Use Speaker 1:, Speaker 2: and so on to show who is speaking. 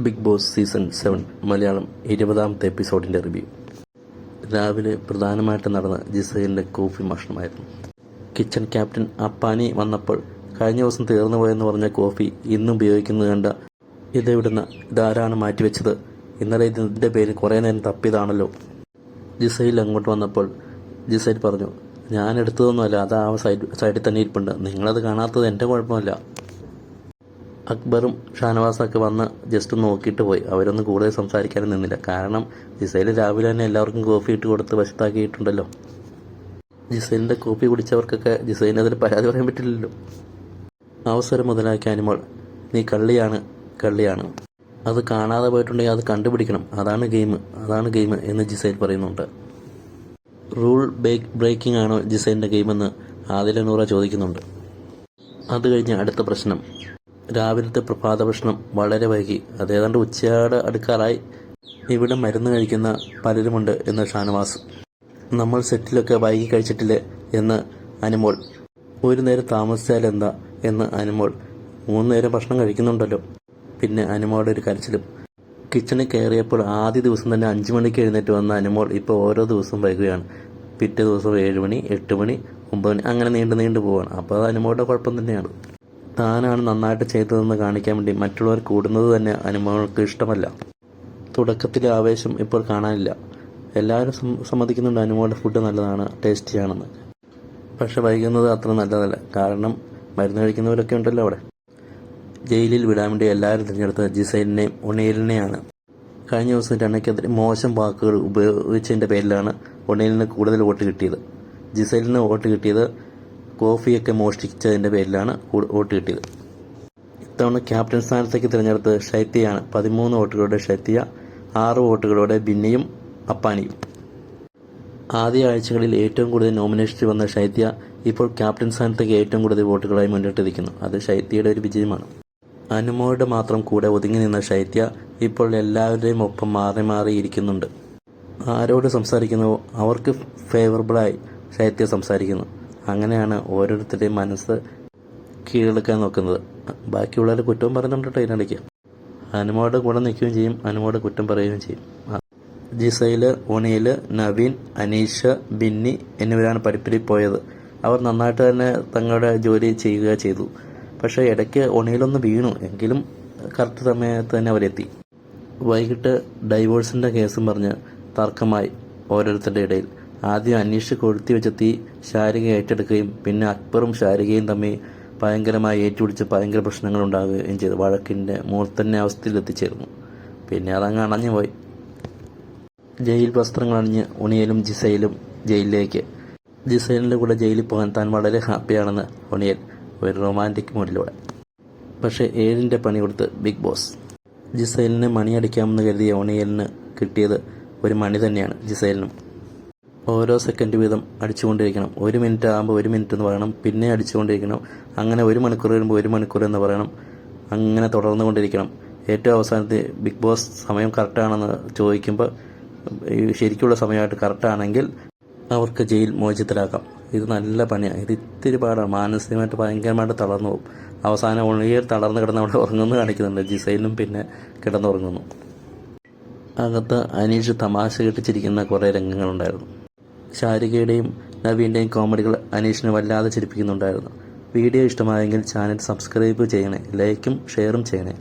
Speaker 1: Big Boss season 7 Malayalam 20ാമത്തെ എപ്പിസോഡിൻ്റെ review. രാവിലെ പ്രധാനമായിട്ട് നടന്ന ജിസൈലിൻ്റെ കോഫി മോഷണമായിരുന്നു. കിച്ചൺ ക്യാപ്റ്റൻ അപ്പാനി വന്നപ്പോൾ കഴിഞ്ഞ ദിവസം തീർന്നു പോയെന്ന് പറഞ്ഞ കോഫി ഇന്നും ഉപയോഗിക്കുന്നത് കണ്ട ഇതാരാണ് മാറ്റിവെച്ചത്, ഇന്നലെ ഇതിൻ്റെ പേര് കുറേ നേരം തപ്പിയതാണല്ലോ. ജിസൈൽ അങ്ങോട്ട് വന്നപ്പോൾ ജിസൈൽ പറഞ്ഞു, ഞാൻ എടുത്തതൊന്നുമല്ല, അത് ആ സൈഡിൽ തന്നെ ഇരിപ്പുണ്ട്, നിങ്ങളത് കാണാത്തത് എൻ്റെ കുഴപ്പമല്ല. അക്ബറും ഷാനവാസൊക്കെ വന്ന് ജസ്റ്റ് നോക്കിയിട്ട് പോയി. അവരൊന്നും കൂടുതൽ സംസാരിക്കാനും നിന്നില്ല. കാരണം ജിസൈൽ രാവിലെ തന്നെ എല്ലാവർക്കും കോഫി ഇട്ട് കൊടുത്ത് വശത്താക്കിയിട്ടുണ്ടല്ലോ. ജിസൈലിൻ്റെ കോഫി കുടിച്ചവർക്കൊക്കെ ജിസൈലിന് അതിൽ പരാതി പറയാൻ പറ്റില്ലല്ലോ. അവസരം മുതലാക്കിയ അനിമോൾ, നീ കള്ളിയാണ് അത് കാണാതെ പോയിട്ടുണ്ടെങ്കിൽ അത് കണ്ടുപിടിക്കണം, അതാണ് ഗെയിം എന്ന് ജിസൈൽ പറയുന്നുണ്ട്. റൂൾ ബ്രേക്കിംഗ് ആണോ ജിസൈലിൻ്റെ ഗെയിമെന്ന് ആദില നൂറ ചോദിക്കുന്നുണ്ട്. അത് കഴിഞ്ഞ് അടുത്ത പ്രശ്നം, രാവിലത്തെ പ്രഭാത ഭക്ഷണം വളരെ വൈകി, അതേതാണ്ട് ഉച്ചയോടെ അടുക്കാറായി. ഇവിടെ മരുന്ന് കഴിക്കുന്ന പലരുമുണ്ട് എന്ന് ഷാനവാസ്. നമ്മൾ സെറ്റിലൊക്കെ വൈകി കഴിച്ചിട്ടില്ലേ എന്ന് അനിമോൾ. ഒരു നേരം താമസിച്ചാൽ എന്താ എന്ന് അനിമോൾ. 3 നേരം ഭക്ഷണം കഴിക്കുന്നുണ്ടല്ലോ. പിന്നെ അനിമോളുടെ ഒരു കരച്ചിലും. കിച്ചണിൽ കയറിയപ്പോൾ ആദ്യ ദിവസം തന്നെ 5 മണിക്ക് എഴുന്നേറ്റ് വന്ന അനിമോൾ ഇപ്പോൾ ഓരോ ദിവസവും വൈകുകയാണ്. പിറ്റേ ദിവസം 7 മണി, 8 മണി, 9 മണി, അങ്ങനെ നീണ്ടു പോവാണ്. അപ്പോൾ അത് അനിമോളുടെ കുഴപ്പം തന്നെയാണ്. താനാണ് നന്നായിട്ട് ചെയ്തതെന്ന് കാണിക്കാൻ വേണ്ടി മറ്റുള്ളവർ കൂടുന്നത് തന്നെ അനിമോൾക്ക് ഇഷ്ടമല്ല. തുടക്കത്തിലെ ആവേശം ഇപ്പോൾ കാണാനില്ല. എല്ലാവരും സമ്മതിക്കുന്നുണ്ട് അനിമോളുടെ ഫുഡ് നല്ലതാണ്, ടേസ്റ്റിയാണെന്ന്. പക്ഷെ വൈകുന്നത് അത്ര നല്ലതല്ല. കാരണം മരുന്ന് കഴിക്കുന്നവരൊക്കെ ഉണ്ടല്ലോ അവിടെ. ജയിലിൽ വിടാൻ വേണ്ടി എല്ലാവരും തിരഞ്ഞെടുത്തത് ജിസൈലിനെയും ഒണേലിനെയാണ്. കഴിഞ്ഞ ദിവസം രണ്ടയ്ക്കെതിരെ മോശം വാക്കുകൾ ഉപയോഗിച്ചതിൻ്റെ പേരിലാണ് ഒണേലിന് കൂടുതൽ വോട്ട് കിട്ടിയത്. ജിസൈലിന് വോട്ട് കിട്ടിയത് കോഫിയൊക്കെ മോഷ്ടിച്ചതിൻ്റെ പേരിലാണ് വോട്ട് കിട്ടിയത്. ഇത്തവണ ക്യാപ്റ്റൻ സ്ഥാനത്തേക്ക് തിരഞ്ഞെടുത്തത് ഷൈത്യയാണ്. 13 വോട്ടുകളുടെ ഷൈത്യ, 6 വോട്ടുകളോടെ ബിന്നിയും അപ്പാനിയും. ആദ്യ ആഴ്ചകളിൽ ഏറ്റവും കൂടുതൽ നോമിനേഷൻ വന്ന ഷൈത്യ ഇപ്പോൾ ക്യാപ്റ്റൻ സ്ഥാനത്തേക്ക് ഏറ്റവും കൂടുതൽ വോട്ടുകളായി മുന്നിട്ടിരിക്കുന്നു. അത് ഷൈത്യയുടെ ഒരു വിജയമാണ്. അനുമോളുടെ മാത്രം കൂടെ ഒതുങ്ങി നിന്ന ഷൈത്യ ഇപ്പോൾ എല്ലാവരുടെയും ഒപ്പം മാറി ഇരിക്കുന്നുണ്ട്. ആരോട് സംസാരിക്കുന്നുവോ അവർക്ക് ഫേവറബിളായി ഷൈത്യ സംസാരിക്കുന്നു. അങ്ങനെയാണ് ഓരോരുത്തരുടെയും മനസ്സ് കീഴടക്കാൻ നോക്കുന്നത്. ബാക്കിയുള്ളവർ കുറ്റവും പറയുന്നുണ്ട് കേട്ടോ. ഇതിനിടയ്ക്ക് അനുമോടെ കൂടെ നിൽക്കുകയും ചെയ്യും, അനുമോടെ കുറ്റം പറയുകയും ചെയ്യും. ജിസൈല്, ഒണിയൽ, നവീൻ, അനീഷ, ബിന്നി എന്നിവരാണ് പഠിപ്പിൽ പോയത്. അവർ നന്നായിട്ട് തന്നെ തങ്ങളുടെ ജോലി ചെയ്തു. പക്ഷേ ഇടയ്ക്ക് ഒണിയിലൊന്ന് വീണു, എങ്കിലും കറക്റ്റ് സമയത്ത് തന്നെ അവരെത്തി. വൈകിട്ട് ഡൈവോഴ്സിൻ്റെ കേസും പറഞ്ഞ് തർക്കമായി ഓരോരുത്തരുടെ ഇടയിൽ. ആദ്യം അനീഷ് കൊളുത്തി വെച്ച തീ ശാരിക ഏറ്റെടുക്കുകയും പിന്നെ അക്ബറും ശാരികയും തമ്മിൽ ഭയങ്കരമായി ഏറ്റുപിടിച്ച് ഭയങ്കര പ്രശ്നങ്ങൾ ഉണ്ടാകുകയും ചെയ്തു. വഴക്കിൻ്റെ മുകളിൽ തന്നെ അവസ്ഥയിൽ എത്തിച്ചേർന്നു. പിന്നെ അതങ്ങ് അണഞ്ഞു പോയി. ജയിൽ വസ്ത്രങ്ങളണിഞ്ഞ് ഉണിയലും ജിസൈലും ജയിലിലേക്ക്. ജിസൈലിൻ്റെ കൂടെ ജയിലിൽ പോകാൻ താൻ വളരെ ഹാപ്പിയാണെന്ന് ഉണിയൽ ഒരു റൊമാൻറ്റിക് മൂഡിലൂടെ. പക്ഷേ 7ൻ്റെ പണി കൊടുത്ത് ബിഗ് ബോസ്. ജിസൈലിന് മണിയടിക്കാമെന്ന് കരുതിയ ഉണിയലിന് കിട്ടിയത് ഒരു മണി തന്നെയാണ്. ജിസൈലിനും ഓരോ സെക്കൻഡ് വീതം അടിച്ചുകൊണ്ടിരിക്കണം. 1 മിനിറ്റ് ആകുമ്പോൾ 1 മിനിറ്റ് എന്ന് പറയണം, പിന്നെ അടിച്ചുകൊണ്ടിരിക്കണം. അങ്ങനെ 1 മണിക്കൂർ വരുമ്പോൾ 1 മണിക്കൂർ എന്ന് പറയണം. അങ്ങനെ തുടർന്നുകൊണ്ടിരിക്കണം. ഏറ്റവും അവസാനത്തെ ബിഗ് ബോസ് സമയം കറക്റ്റാണെന്ന് ചോദിക്കുമ്പോൾ ശരിക്കുള്ള സമയമായിട്ട് കറക്റ്റാണെങ്കിൽ അവർക്ക് ജയിൽ മോചിതരാക്കാം. ഇത് നല്ല പണിയാണ്. ഇത് ഇത്തിരി പാടാണ്. മാനസികമായിട്ട് ഭയങ്കരമായിട്ട് തളർന്നു പോകും. അവസാനം ഉണിയൽ തളർന്ന് കിടന്ന് അവിടെ ഉറങ്ങുന്നു കാണിക്കുന്നുണ്ട്. ജിസൈലും പിന്നെ കിടന്നുറങ്ങുന്നു. അകത്ത് അനീഷ് തമാശ കെട്ടിച്ചിരിക്കുന്ന കുറേ രംഗങ്ങളുണ്ടായിരുന്നു. ശാരികയുടെയും നവീൻ്റെയും കോമഡികൾ അനീഷിനെ വല്ലാതെ ചിരിപ്പിക്കുന്നുണ്ടായിരുന്നു. വീഡിയോ ഇഷ്ടമായെങ്കിൽ ചാനൽ സബ്സ്ക്രൈബ് ചെയ്യണേ, ലൈക്കും ഷെയറും ചെയ്യണേ.